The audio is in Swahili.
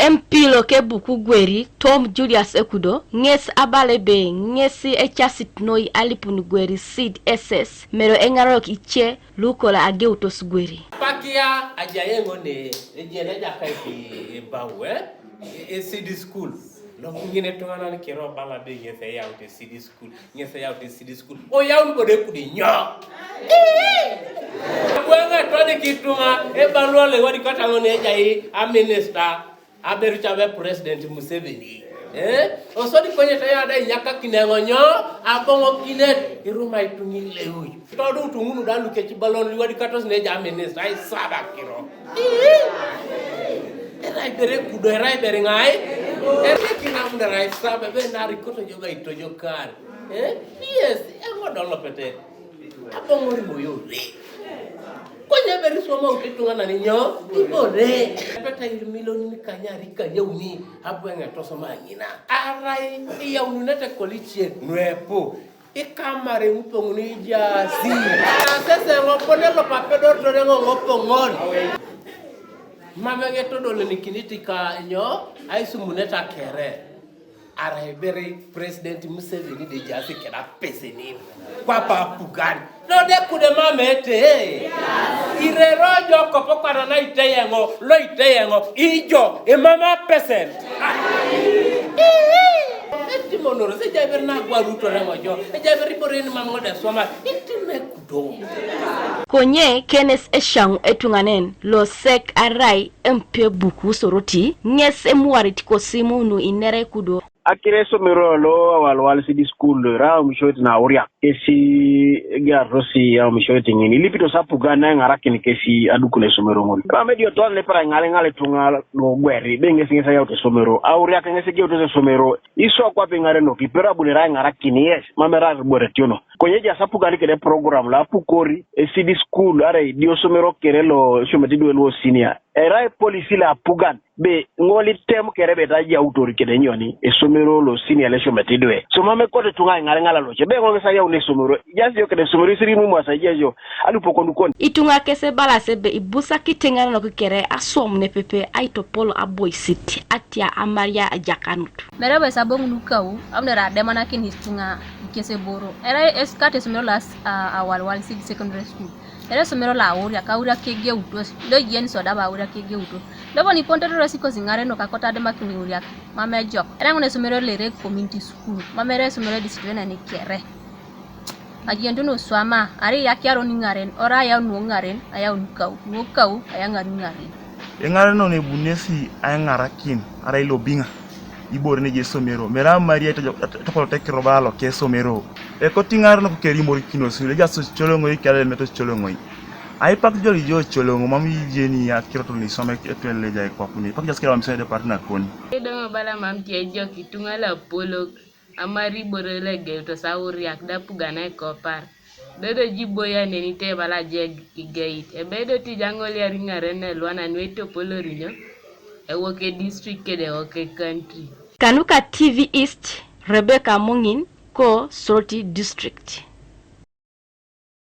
Empilo ke buku gweri Tom Julius Ekudo nges abalebe ngesi echasit noi alipun gweri seed SS mero engarok iche lukola ageutos gweri pakia ajayengo ne ejele jakai bawe seed school no ngine tongana ni kero bala be ngese ya ute seed school ngese ya ute seed school o ya un bode kudi nyo Bwanga twade kitunga e balwale wadi kata ngone jai a minister aberu chabe president Museveni osodi kwenye tayada nyaka kinengo nyo abongo kinet iruma itungi lewu todo tungunu dalu ke chibalon wadi kata ne ja minister ai saba kiro erai bere kudo erai bere ngai kina munda rai saba be nari koto joga itojo kar yes engo dolo pete abongo rimoyo Konya beri soma ukitunga na ninyo ibore peta miloni ni kanyari kanyeuni hapo nga tosoma nyina arai ya ununete kolichie nwepo ikamare mponguni jasi sasa ngoponelo papedo torengo ngopongon mama ngetodole nikinitika nyo Aisumuneta kere arai beri president Museveni de jasi kena peseni kwa papugani no de kude mamete irerojo kopokana na iteyengo lo iteyengo ijo e mama percent etimonoro se jaber na gwaruto rengojo e jaber poreni mamode soma itime kudo konye kenes eshang etunganen lo sek arai empe buku soroti nges emuarit kosimu nu inere kudo akire somero lo walwal sidi school ra mshoti na uria kesi garosi ya mshoti ngini lipito sapuga na ngarakini kesi adukune somero ngoni ka medio to le para ngale tunga no gweri benge singesa ya to somero auria kengese ge to somero iso kwa pengare no kipera bunera ngarakini yes mamera boretiono konyeja sapuga ni kele program la pukori sidi school are dio somero kerelo shometido lo senior era police la pugan be ngoli tem kerebe taji autori kedenyoni esomero lo senior le shometidwe so mame kote tunga ngala loche be ngongesa ya une somero just yo kede somero siri mu masajejo alupoko ndukoni itunga kese bala sebe ibusa kitengana no kere asom ne pepe aitopolo aboy city atia amaria ajakanutu merebe sabong nukau amnera demana kin hitunga kese boro era eskate somero las awal secondary school era somero la auria kauria kege utos do yen soda ba auria kege utos lobo ni ponte ro siko zingare no kakota de makini uria mama jok era ngone somero lere community school mama re somero district na ni kere agiendo no swama ari yakiaro ni ngaren ora ya no ngaren aya nukau aya ngaren engare no ne bunesi aya ngarakin ara ilobinga ibor ne je somero mera maria to polo tekirobalo ke somero e kotingar no keri morikino sile ja so cholongo ikale meto cholongo ai pak joli jo cholongo mami jeni ya kirato ni some etwele ja ko puni pak jaskira amse de partner kon edo bala mam tie jo kitunga la polo amari borele ge to sauri akda pugana ko par bedo jiboya ne ni te bala je gate e bedo ti jangoli ari ngare ne lwana nweto polo rinyo e woke district kede woke country Kanuka TV East Rebecca Mungin ko Sorti District